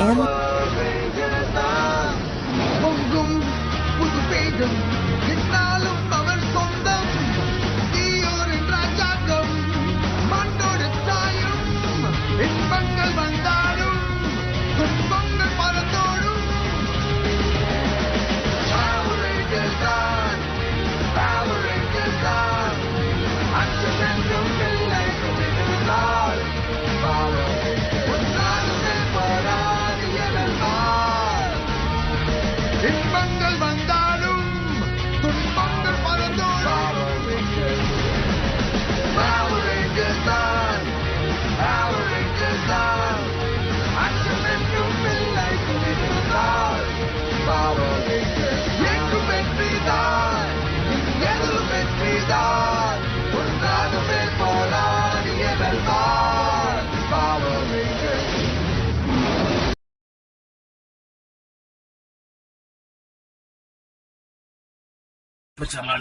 am பொங்கும் புது வேகம் என்னாலும் அவர் சொந்தம் தீயோரின் ராஜாங்கம் மண்ணோடு சாயும் இன்பங்கள் வந்தாடும் துன்பங்கள் பறந்தோடும் Power Rangers தான் Power Rangers தான் அச்சமென்றும் இல்லை இருந்தால் Power Rangers ஒன்றாலுமே போராடியவர் இன்பங்கள் வந்தாலும் துன்பங்கள் பறந்தோடும் Power Rangers தான் Power Rangers தான் அச்சமென்றும் இல்லை இருந்தால் Power Rangers எங்கும் வெற்றிதான் எதிலும் வெற்றிதான் ஒன்றாகவே போராடியவர் Power Rangers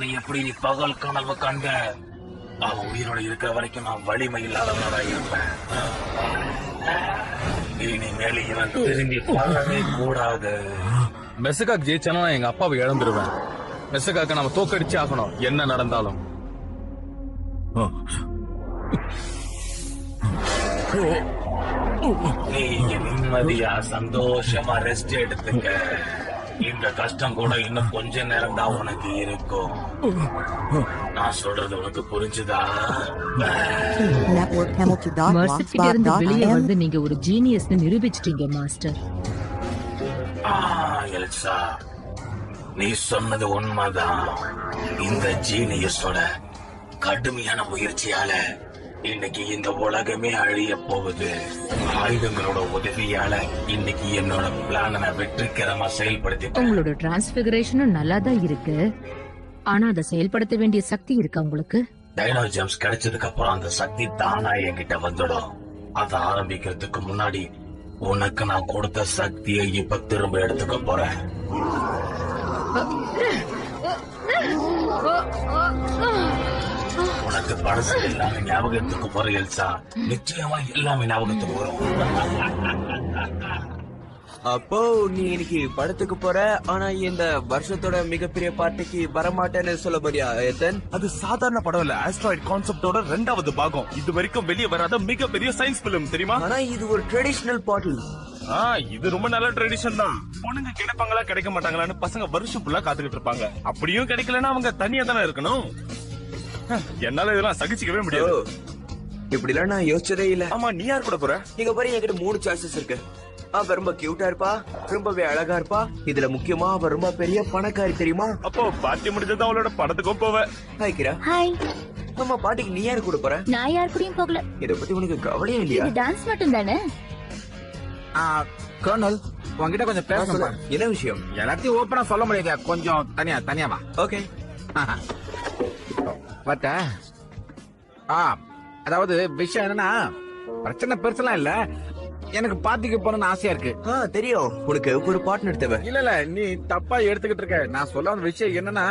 நீ எப்படி நீ பகல் கனவு கண்ட அவன் உயிரோட இருக்கிற வரைக்கும் நான் வலிமை இல்லாதவனோட இருப்பேன். இனிமேல் இவன் திரும்பி போகவே கூடாது. மெசகாக் ஜெயிச்சானா எங்க அப்பாவை இழந்துருவேன். மெசகாக்க நம்ம தோக்கடிச்சு ஆகணும் என்ன நடந்தாலும். நீ நிம்மதியா சந்தோஷமா ரெஸ்ட் எடுத்துக்க. இந்த கஷ்டம் கூட இன்னும் கொஞ்ச நேரம் தான் உனக்கு இருக்கும். நான் சொல்றது உனக்கு புரிஞ்சுதா? network hamilton.blogspot.com மர்சிக்கிட்ட இருந்து வெளியே வந்து நீங்க ஒரு ஜீனியஸ்னு நிரூபிச்சிட்டீங்க மாஸ்டர். எல்சா, நீ சொன்னது உண்மைதான். இந்த ஜீனியஸோட கடுமையான முயற்சியால இன்னைக்கு இந்த உலகமே அழிய போகுது. ஆயுதங்களோட உதவியால இன்னைக்கு என்னோட பிளான நான் வெற்றிகரமா செயல்படுத்திட்டேன். உங்களோட டிரான்ஸ்பிகரேஷனும் நல்லா தான் இருக்கு. ஆனா அதை செயல்படுத்த வேண்டிய சக்தி இருக்கா உங்களுக்கு? டைனோ ஜெம்ஸ் கிடைச்சதுக்கு அப்புறம் அந்த சக்தி தானா என்கிட்ட வந்துடும். அதை ஆரம்பிக்கிறதுக்கு முன்னாடி உனக்கு நான் கொடுத்த சக்தியை இப்ப திரும்ப எடுத்துக்க போறேன். உனக்கு பழசு எல்லாமே ஞாபகத்துக்கு போற எல்சா. நிச்சயமா எல்லாமே ஞாபகத்துக்கு வரும். அப்போ நீ இன்னைக்கு படத்துக்கு போற, ஆனா இந்த வருஷத்தோட மிகப்பெரிய பார்ட்டிக்கு வரமாட்டேன்னு சொல்ல போறியா ஏத்தன்? அது சாதாரண படம் இல்ல, ஆஸ்ட்ராய்ட் கான்செப்டோட 2வது பாகம். இது வரைக்கும் வெளியே வராத மிகப்பெரிய சயின்ஸ் பிலிம் தெரியுமா? ஆனா இது ஒரு ட்ரெடிஷனல் பாட்டில். இது ரொம்ப நல்ல ட்ரெடிஷன் தான். பொண்ணுங்க கிடைப்பாங்களா கிடைக்க மாட்டாங்களான்னு பசங்க வருஷம் ஃபுல்லா காத்துக்கிட்டு இருப்பாங்க. அப்படியும் கிடைக்கலன்னா அவங்க தனியா தானே இருக்கணும். என்னால இதெல்லாம் சகிச்சுக்கவே முடியாது. இப்படி எல்லாம் நான் யோசிச்சதே இல்ல. ஆமா, நீ யார் கூட போற? இங்க பாரு, என்கிட்ட 3 சாய்ஸஸ் இருக்கு. அவ ரொம்ப கியூட்டா இருப்பா, ரொம்பவே அழகா இருப்பா, இதுல முக்கியமா அவ ரொம்ப பெரிய பணக்காரி தெரியுமா? அப்போ பார்ட்டி முடிஞ்சது அவளோட படத்துக்கும் போவ. ஹாய்க்கிறா. ஹாய். அம்மா, பாட்டிக்கு நீ யாரு கூட போற? நான் யார் கூடயும் போகல. இத பத்தி உனக்கு கவலையே இல்லையா? இது டான்ஸ் மட்டும் தானே? கர்னல், உங்ககிட்ட கொஞ்சம் பேசணும். என்ன விஷயம்? எல்லாத்தையும் ஓப்பனா சொல்ல முடியாது, கொஞ்சம் தனியா வா. ஓகே. பட்ட அதாவது விஷயம் என்னன்னா, பிரச்சனை பெருசெல்லாம் இல்ல. எனக்கு பார்ட்டிக்கு போகணும்னு ஆசையா இருக்கு. தெரியும், உனக்கு ஒரு பார்ட்னர் தேவை. இல்ல நீ தப்பா எடுத்துக்கிட்டு இருக்க. நான் சொல்ல வந்த விஷயம் என்னன்னா,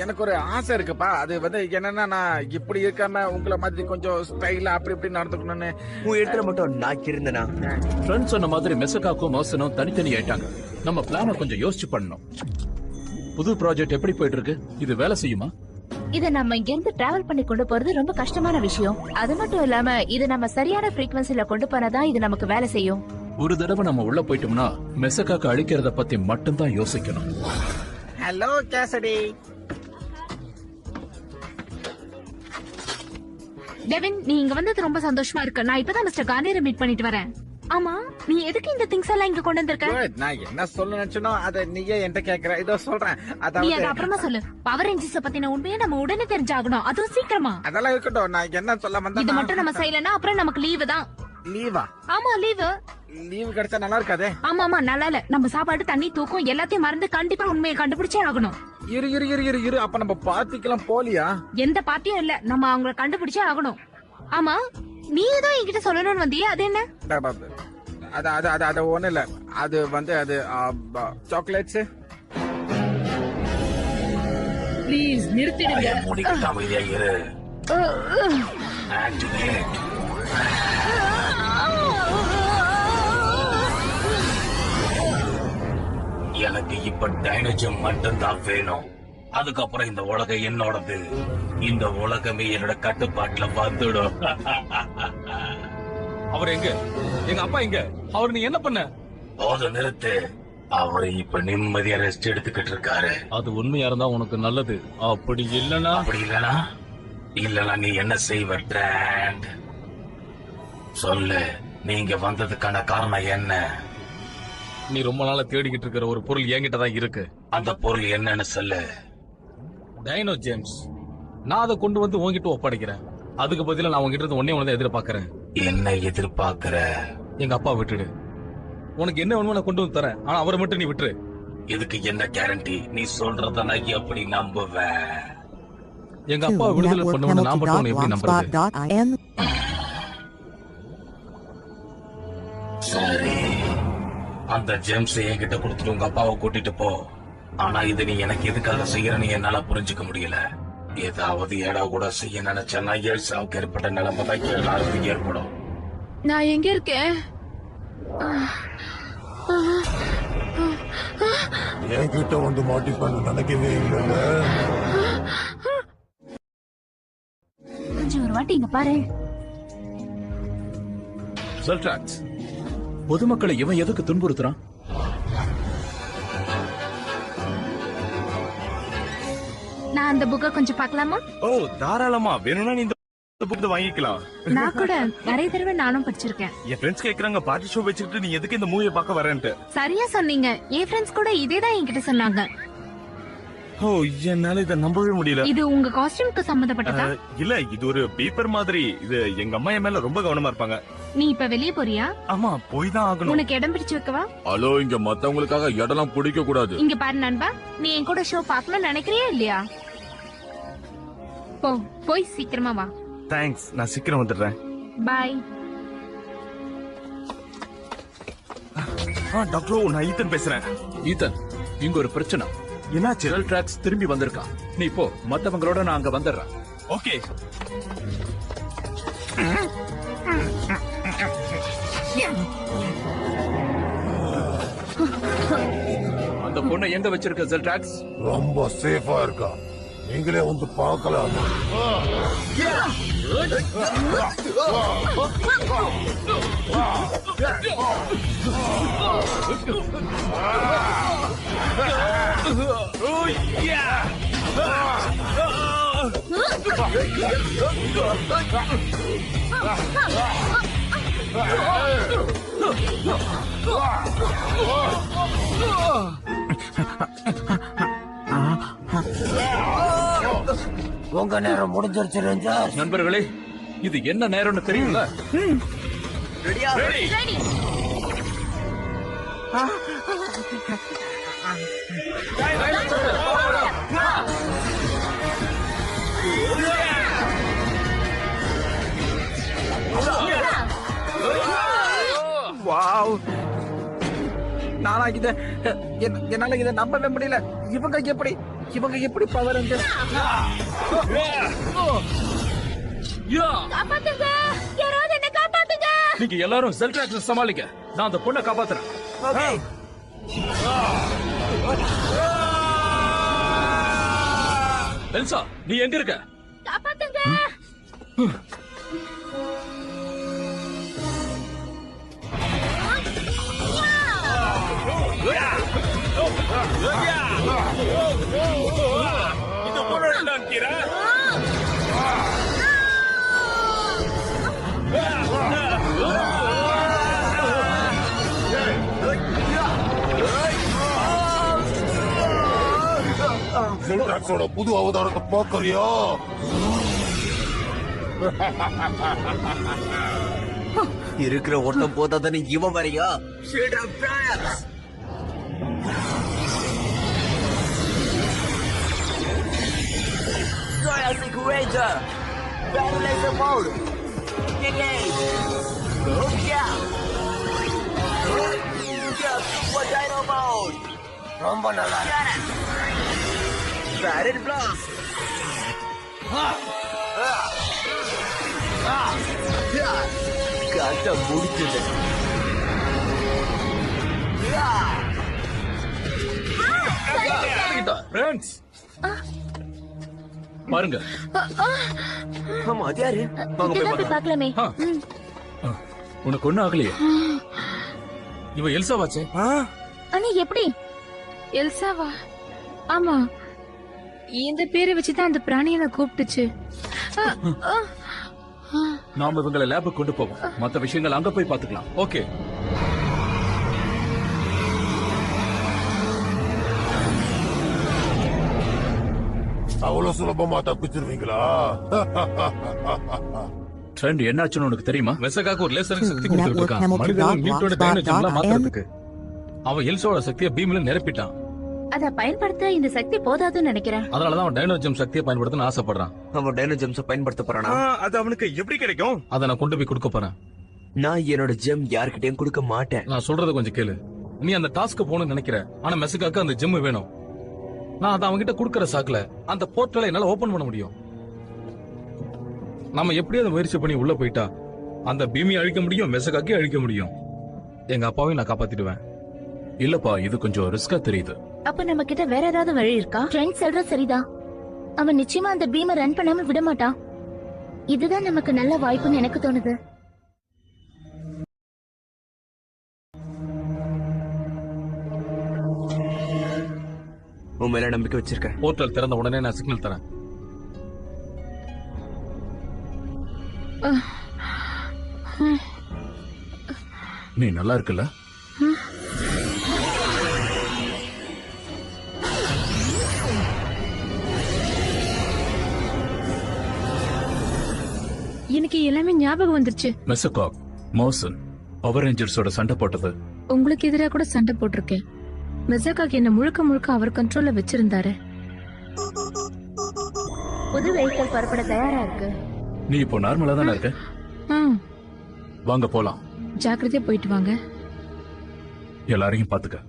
எனக்கு ஒரு ஆசை இருக்குப்பா. அது வந்து என்னன்னா, நான் இப்படி இருக்காம உங்களை மாதிரி கொஞ்சம் ஸ்டைலா அப்படி இப்படி நடந்துக்கணும்னு. உன் இடத்துல மட்டும் நான் இருந்தேனா? ஃப்ரெண்ட் சொன்ன மாதிரி மெசகாக்கும் மோசனும் தனித்தனி ஆயிட்டாங்க. நம்ம பிளான கொஞ்சம் யோசிச்சு பண்ணணும். புது ப்ராஜெக்ட் எப்படி போயிட்டு இருக்கு? இது வேலை செய்யுமா? இத நம்ம இங்க இருந்து டிராவல் பண்ணி கொண்டு போறது ரொம்ப கஷ்டமான விஷயம். அது மட்டும் இல்லாம இது நம்ம சரியான ஃப்ரீக்வன்சில கொண்டு போனாதான் இது நமக்கு வேலை செய்யும். ஒரு தடவை நம்ம உள்ள போயிட்டோம்னா மெசகாக்க அழிக்கிறத பத்தி மட்டும்தான் யோசிக்கணும். ஹலோ கேசடி. டெவின், நீ இங்க வந்தது ரொம்ப சந்தோஷமா இருக்கு. நான் இப்பதான் மிஸ்டர் கார்னியரை மீட் பண்ணிட்டு வரேன். ஆமா, நீ எதுக்கு இந்த திங்ஸ் எல்லாம் இங்க கொண்டு வந்திருக்க? நான் என்ன சொல்ல நினைச்சனோ அதை நீயே என்கிட்ட கேக்குற. இதோ சொல்றேன். நீ அத அப்புறமா சொல்லு. பவர் ரேஞ்சர்ஸ் பத்தின உண்மையை நம்ம உடனே தெரிஞ்சாகணும். அதுவும் சீக்கிரமா. அதெல்லாம் இருக்கட்டும். நான் என்ன சொல்ல வந்தேன், இது மட்டும் நம்ம செய்யலனா அப்புறம் நமக்கு லீவு தான். லீவா? ஆமா, லீவு. லீவு கிடைச்சா நல்லா இருக்காதே. ஆமா நல்லா இல்ல. நம்ம சாப்பாடு, தண்ணி, தூக்கம் எல்லாத்தையும் மறந்து கண்டிப்பா உண்மையை கண்டுபிடிச்சே ஆகணும். இரு. அப்ப நம்ம பார்ட்டிக்கெல்லாம் போலியா? எந்த பார்ட்டியும் இல்ல, நம்ம அவங்கள கண்டுபிடிச்சே ஆகணும். ஆமா, நீ ஏதோ என்கிட்ட சொல்லணும்னு வந்தியே, அது என்ன? அது ஒண்ணு இல்ல. அது வந்து அது சாக்லேட்ஸ். ப்ளீஸ் நிறுத்திடுங்க. மூடிக்கிட்டு அமைதியா இரு. Activate. எனக்கு இப்ப டைனஜம் மட்டும்தான் வேணும். அதுக்கப்புறம் இந்த உலகம் என்னோடது. இந்த உலகமே என்னோட கட்டுப்பாட்டுல வந்துடும். அவர் எங்க? எங்க அப்பா எங்க? அவர் நீ என்ன பண்ண? போத நிறுத்து. அவரு இப்ப நிம்மதியா ரெஸ்ட் எடுத்துக்கிட்டு இருக்காரு. அது உண்மையா இருந்தா உனக்கு நல்லது. அப்படி இல்லனா இல்லனா நீ என்ன செய்வ ட்ராண்ட்? சொல்லு, நீங்க வந்ததுக்கான காரணம் என்ன? நீ ரொம்ப நாளா தேடிக்கிட்டு இருக்கிற ஒரு பொருள் என்கிட்ட தான் இருக்கு. அந்த பொருள் என்னன்னு சொல்லு. Dino James. நான் அதை கொண்டு வந்து உன்கிட்ட ஒப்படைக்கிறேன். அதுக்கு பதிலா நான் உங்ககிட்ட இருந்து ஒன்னே ஒன்னு எதிர்பார்க்கறேன். என்ன எதிர்பார்க்கிற? எங்க அப்பா விட்டுடு. உனக்கு என்ன வேணுமோ நான் கொண்டு வந்து தரேன். ஆனா அவரை மட்டும் நீ விட்டுரு. இதுக்கு என்ன கேரண்டி? நீ சொல்றத நான் எப்படி நம்புவேன்? எங்க அப்பா விடுதலை பண்ணுவேன் நான் மட்டும் எப்படி நம்புறது? சரி, அந்த ஜெம்ஸ் என்கிட்ட கொடுத்துட்டு உங்க அப்பாவை கூட்டிட்டு போ. ஆனா இது நீ எனக்கு எதுக்காக செய்யறன்னு என்னால புரிஞ்சுக்க முடியல. ஏதாவது ஏடா கூட செய்ய நினைச்சேன்னா ஏழ்சாவுக்கு ஏற்பட்ட நிலைமை தான் எல்லாருக்கும் ஏற்படும். நான் எங்க இருக்கேன்? என்கிட்ட வந்து மாட்டிப்பான்னு நினைக்கவே இல்லை. கொஞ்சம் ஒரு வாட்டி இங்க பாரு. செல்ட்ராக்ஸ், பொதுமக்களை இவன் எதுக்கு துன்புறுத்துறான்? நான் அந்த புக்கை கொஞ்சம் பார்க்கலாமா? ஓ தாராளமா, வேணும்னா நீ இந்த புக் வாங்கிக்கலாம். நான் கூட நிறைய தடவை நானும் படிச்சிருக்கேன். என் ஃப்ரெண்ட்ஸ் கேக்குறாங்க பார்ட்டி ஷோ வச்சுக்கிட்டு நீ எதுக்கு இந்த மூவியை பார்க்க வரேன்ட்டு. சரியா சொன்னீங்க. என் ஃப்ரெண்ட்ஸ் கூட இதேதான் என்கிட்ட சொன்னாங்க. ஓ, என்னால இதை நம்பவே முடியல. இது உங்க காஸ்டியூம்க்கு சம்பந்தப்பட்டதா? இல்ல, இது ஒரு பேப்பர் மாதிரி. இது எங்க அம்மா என் மேல ரொம்ப கவனமா இருப்பாங்க. நீ இப்ப வெளியே போறியா? ஆமா, போய் தான் ஆகணும். உனக்கு இடம் பிடிச்சு வைக்கவா? ஹலோ, இங்க மத்தவங்களுக்காக இடம்லாம் பிடிக்க கூடாது. இங்க பாரு நண்பா, நீ என் கூட ஷோ பார்க்கணும்னு நினைக்கிறியா இல்லையா? போ, போய் சீக்கிரமா வா. தேங்க்ஸ், நான் சீக்கிரம் வந்துடுறேன். பாய். டாக்டர், நான் ஈத்தன் பேசுறேன். ஈத்தன், இங்க ஒரு பிரச்சனை. என்னாச்சு? செல்ட்ராக்ஸ் திரும்பி வந்திருக்கான். நீ போ, மத்தவங்களோட நான் அங்க வந்துடுறேன். ஓகே. அந்த பொண்ணை எங்க வச்சிருக்க செல்ட்ராக்ஸ்? ரொம்ப சேஃபா இருக்கா. நீங்களே வந்து பார்க்கலாம். உங்க நேரம் முடிஞ்சிருச்சு ரேஞ்சர். நண்பர்களே, இது என்ன நேரம்னு தெரியும்ல? ரெடி. வாவ், நானா என்னால இதை நம்பவே முடியல. இவங்க எப்படி பவர்? காப்பாத்துங்க, யாராவது என்ன காப்பாத்துங்க. நீங்க எல்லாரும் செல்ட்ராக்ஸ் சமாளிக்க, நான் அந்த பொண்ணை காப்பாத்துறேன். எல்சா, நீ எங்க இருக்க? காப்பாத்துங்க. இது பொருள் கீரை. செல்ட்ராக்ஸோட புது அவதாரத்தை பார்க்கறியா? இருக்கிற ஒருத்தம் போதாதானே இவன் வரையா? Jurassic Ranger, Battle Laser Mode, engage, Super Dino Mode, ரொம்ப நல்லா Battle Blast, காட்ட முடிச்சது. ஃப்ரெண்ட்ஸ் பாருங்க. ஆமா அது யாரு? வாங்க போய் இதுதான் போய் பார்க்கலாம். பார்க்கலாமே. உனக்கு ஒண்ணும் ஆகலையே? இவ எல்சாவாச்சே. ஆனா எப்படி? எல்சாவா? ஆமா, இந்த பேரை வச்சுதான் அந்த பிராணியை கூப்பிட்டுச்சு. நாம இவங்களை லேபுக்கு கொண்டு போவோம். மத்த விஷயங்கள் அங்க போய் பாத்துக்கலாம். ஓகே. அவ்வளவு சுலபமா தப்பிச்சிருவீங்களா? ட்ரெண்ட் என்னாச்சுன்னு உனக்கு தெரியுமா? மெசகாக்கு ஒரு லேசர் சக்தி கொடுத்துட்டு இருக்கான். மனிதர்கள் நியூட்டனோட டைனோஜெம்லாம் மாத்துறதுக்கு. அவன் எல்சாவோட சக்தியை பீம்ல நிரப்பிட்டான். அத பயன்படுத்த இந்த சக்தி போதாதுன்னு நினைக்கிறேன். அதனாலதான் அவன் டைனோஜெம் சக்தியை பயன்படுத்தணும்னு ஆசைப்படுறான். அவன் டைனோஜெம்ஸ பயன்படுத்த போறானா? அது அவனுக்கு எப்படி கிடைக்கும்? அதை நான் கொண்டு போய் கொடுக்க போறேன். நான் என்னோட ஜெம் யார்கிட்டயும் கொடுக்க மாட்டேன். நான் சொல்றத கொஞ்சம் கேளு. நீ அந்த டாஸ்க் போகணும்னு நினைக்கிற, ஆனா மெசகாக்கு அந்த ஜெம் வேணும். நான் அதை அவன்கிட்ட கொடுக்கற சாக்குல அந்த போர்ட்டலை என்னால ஓபன் பண்ண முடியும். நம்ம எப்படியாவது முயற்சி பண்ணி உள்ள போயிட்டா அந்த பீமியை அழிக்க முடியும், மெசகாக்கே அழிக்க முடியும். எங்க அப்பாவையும் நான் காப்பாத்திடுவேன். இல்லப்பா, இது கொஞ்சம் ரிஸ்கா தெரியுது. அப்ப நம்ம கிட்ட வேற ஏதாவது வழி இருக்கா? ட்ரெண்ட் சொல்ற சரிதான். அவன் நிச்சயமா அந்த பீமை ரன் பண்ணாம விட மாட்டான். இதுதான் நமக்கு நல்ல வாய்ப்புன்னு எனக்கு தோணுது. உன் மேல நம்பிக்கை வச்சிருக்கேன். போர்ட்டல் திறந்த உடனே நான் சிக்னல் தரேன். நீ நல்லா இருக்குல்ல? எனக்கு எல்லாமே ஞாபகம் வந்துருச்சு. மெசகாக், மோசன், பவர் ரேஞ்சர்ஸோட சண்டை போட்டது. உங்களுக்கு எதிராக கூட சண்டை போட்டிருக்கேன். மெசகாக்கு என்ன முழுக்க முழுக்க அவர் கண்ட்ரோல்ல வச்சிருந்தாரு. புது வெஹிக்கிள் புறப்பட தயாரா இருக்கு. நீ இப்போ நார்மலா தானே இருக்க? வாங்க போலாம். ஜாக்கிரதையா போயிட்டு வாங்க. எல்லாரையும் பாத்துக்க.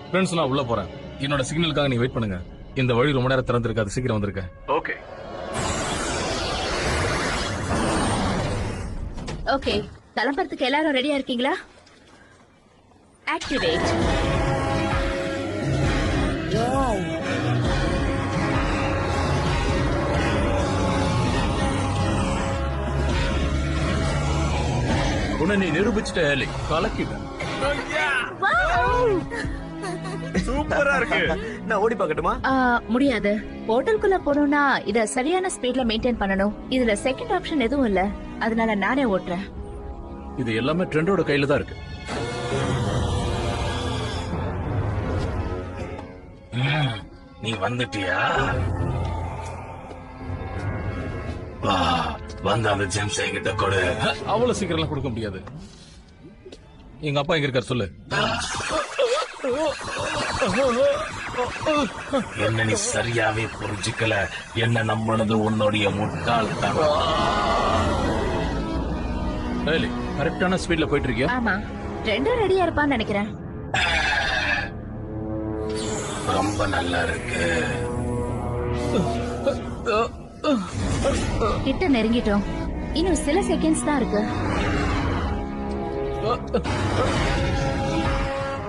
ஃப்ரெண்ட்ஸ், நான் உள்ள போறேன். என்னோட சிக்னலுக்காக நீ வெயிட் பண்ணுங்க. இந்த வழி ரொம்ப நேரம் திறந்திருக்காது. சீக்கிரம் வந்திருக்க. ஓகே. ஓகே, கிளம்புறதுக்கு எல்லாரும் ரெடியா இருக்கீங்களா? ஆக்டிவேட். உன்னை நீ நிரூபிச்சிட்ட ஏலி. கலக்கிட்ட. சூப்பரா இருக்கு. நான் ஓடி பார்க்கட்டுமா? முடியாது. போர்ட்டலுக்குள்ள போகணும்னா இத சரியான ஸ்பீட்ல மெயின்டைன் பண்ணணும். இதுல செகண்ட் ஆப்ஷன் எதுவும் இல்ல. அதனால நானே ஓட்டுறேன். இது எல்லாமே ட்ரெண்டோட கையில தான் இருக்கு. நீ வந்துட்டியா? வா, வந்து அந்த ஜெம்ஸ் என்கிட்ட கொடு. அவ்வளவு சீக்கிரம் கொடுக்க முடியாது. எங்க அப்பா எங்க இருக்காரு சொல்லு. என்ன நீ சரியாவே புரிஞ்சுக்கல. என்ன நம்பினது உன்னுடைய முட்டாள்தனம். ஏலி, கரெக்டான ஸ்பீட்ல போயிட்டு இருக்கியா? ஆமா, ரெண்டும் ரெடியா இருப்பான்னு நினைக்கிறேன். ரொம்ப நல்லா இருக்கு. கிட்ட நெருங்கிட்டோம். இன்னும் சில செகண்ட்ஸ் தான் இருக்கு.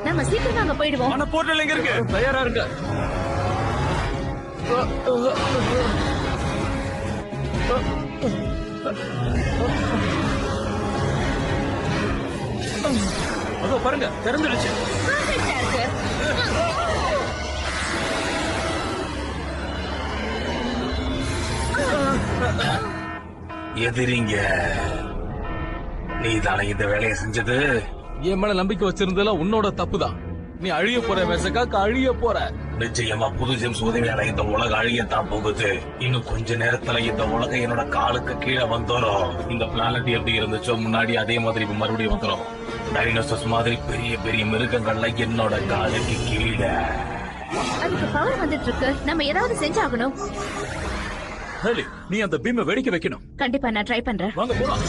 நம்ம சீக்கிரம் அங்க போயிடுவோம். ஆனா போர்ட்டல் எங்க இருக்கு? தயாரா இருங்க. அதோ பாருங்க, திறந்துடுச்சு. Perfect-ஆ இருக்கு. எதிரிங்க, நீ தானே இந்த வேலையை செஞ்சது? என் மேல நம்பிக்கை வச்சிருந்ததுல உன்னோட தப்புதான். நீ அழிய போற மெசகாக்கு, அழிய போற. நிச்சயமா புது ஜெம்ஸ் உதவியால இந்த உலகம் அழியத்தான் போகுது. இன்னும் கொஞ்ச நேரத்துல இந்த உலகம் என்னோட காலுக்கு கீழே வந்துரும். இந்த பிளானட் எப்படி இருந்துச்சோ முன்னாடி அதே மாதிரி இப்ப மறுபடியும் வந்துரும். டைனோசர்ஸ் மாதிரி பெரிய பெரிய மிருகங்கள்ல என்னோட காலுக்கு கீழே. அதுக்கு பவர் வந்துட்டு இருக்கு. நம்ம ஏதாவது செஞ்சாகணும். ஏலி, நீ அந்த பீமை வெடிக்க வைக்கணும். கண்டிப்பா நான் ட்ரை பண்றேன். வாங்க போலாம்.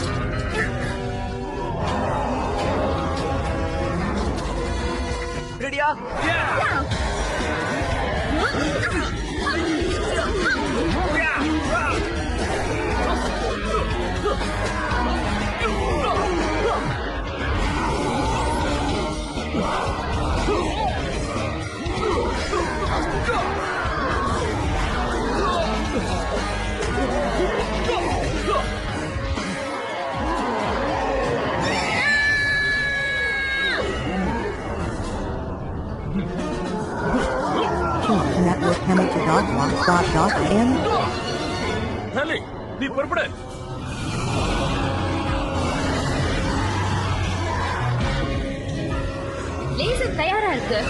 ரெடியா? www.blogspot.in. ஹேலி, நீ புறப்படு. லேசர் தயாரா இருக்கு.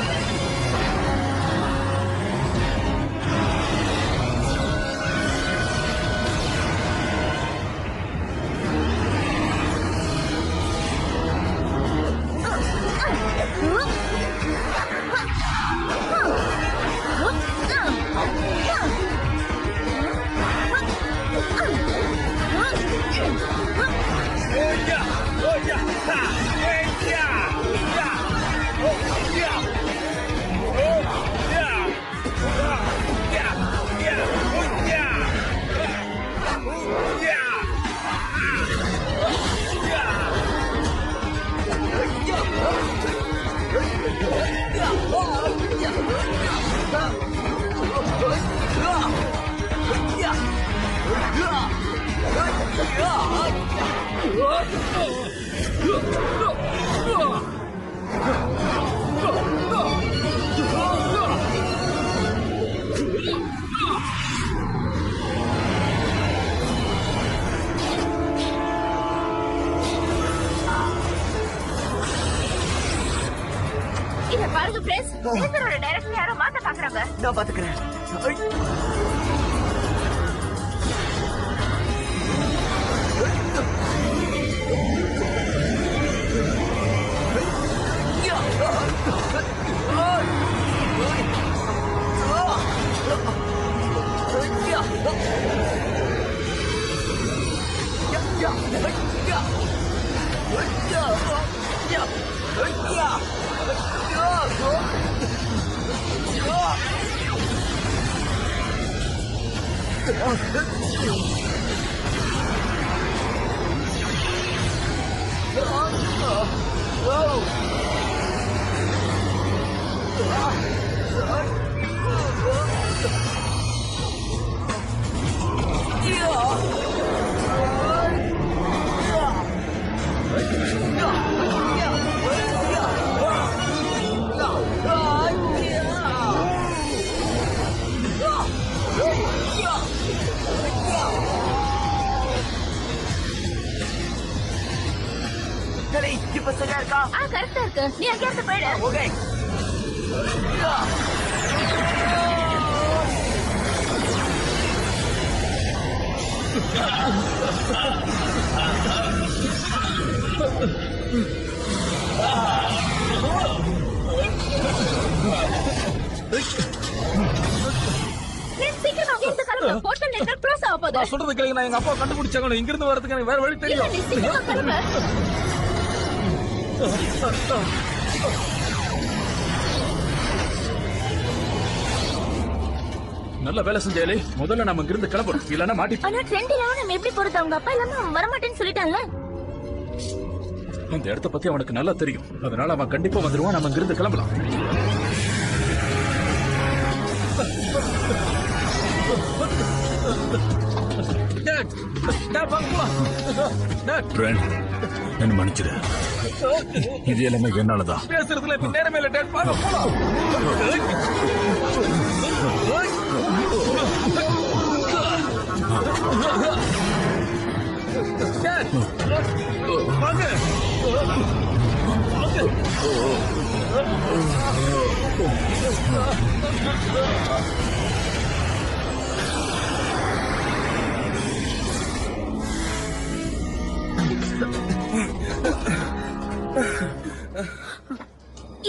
இத பாருங்க ஃப்ரெண்ட்ஸ், லேசரோட டைரக்ஷன் யாரோ மாத்த பாக்குறாங்க. நான் பாத்துக்கிறேன். இப்ப சரியா இருக்கா? கரெக்டா இருக்கு. நீ அங்கேயிருந்து போயிடு. ஓகே. சீக்கிரம் அங்கேயிருந்து கிளம்பு. போர்ட்டல் நெட்வொர்க் க்ளோஸ் ஆக போகுது. நான் சொல்றது கேளுங்க, நான் எங்க அப்பா கண்டுபிடிச்சாங்க. இங்க இருந்து வரதுக்கு எனக்கு வேற வழி இல்ல, தெரியும். நீ சீக்கிரமா கிளம்பு. நல்ல வேலை செஞ்சாலே. முதல்ல நம்ம இங்கிருந்து கிளம்பணும், இல்லன்னா மாட்டி. ஆனா ட்ரெண்ட் இல்லாம நம்ம எப்படி போறது? அவங்க அப்பா இல்லாம அவன் வரமாட்டேன்னு சொல்லிட்டான்ல. இந்த இடத்த பத்தி அவனுக்கு நல்லா தெரியும், அதனால அவன் கண்டிப்பா வந்துருவான். நம்ம இங்கிருந்து கிளம்பலாம். என்ன மன்னிச்சிடு, இது எல்லாமே என்னாலதான். பேசுறதுல இப்ப நேரமே இல்ல. டேட் வாங்க போலாம். வாங்க.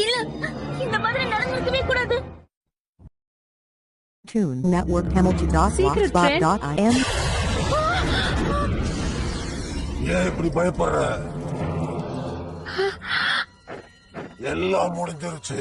இல்ல, இந்த மாதிரி நடந்திருக்கவே கூடாது. Tune Network Hamilton.blogspot.in. ஏன் இப்படி பயப்படுற? எல்லாம் முடிஞ்சிருச்சு.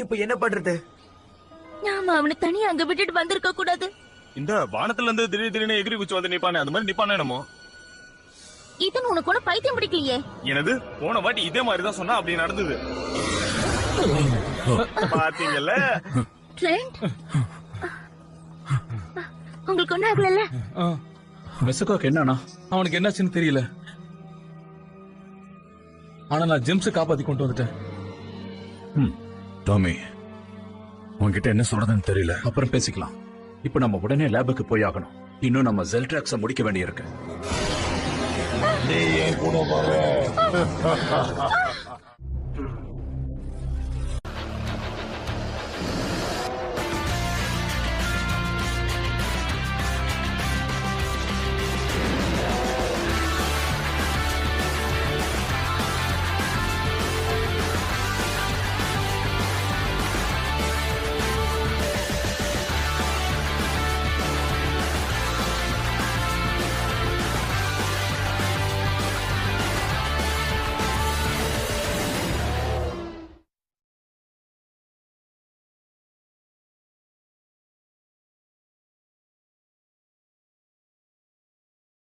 இப்ப என்ன பண்றது? நாம அவனை தனியா அங்க விட்டுட்டு வந்திருக்க கூடாது. இந்த வானத்துல இருந்து திடீர்னு எகிரி குச்சி வந்து நிப்பானே, அந்த மாதிரி நிப்பானே என்னமோ. ஈத்தன் உனக்கு ஒண்ணு பைத்தியம் பிடிக்கலையே. எனது போன வாட்டி இதே மாதிரி தான் சொன்னா அப்படி நடந்தது. பாத்தீங்கல்ல? ட்ரெண்ட், உங்களுக்கு ஒண்ணு ஆகல? மெசகாக்கு என்னன்னா? அவனுக்கு என்னாச்சுன்னு தெரியல. ஆனா நான் ஜெம்ஸை காப்பாத்தி கொண்டு வந்துட்டேன். டாமி, உன்கிட்ட என்ன சொல்றதுன்னு தெரியல. அப்புறம் பேசிக்கலாம். இப்ப நம்ம உடனே லேபுக்கு போய் ஆகணும். இன்னும் நம்ம ஜெல்ட்ராக்ஸ முடிக்க வேண்டியிருக்கு. நீ என் கூட வர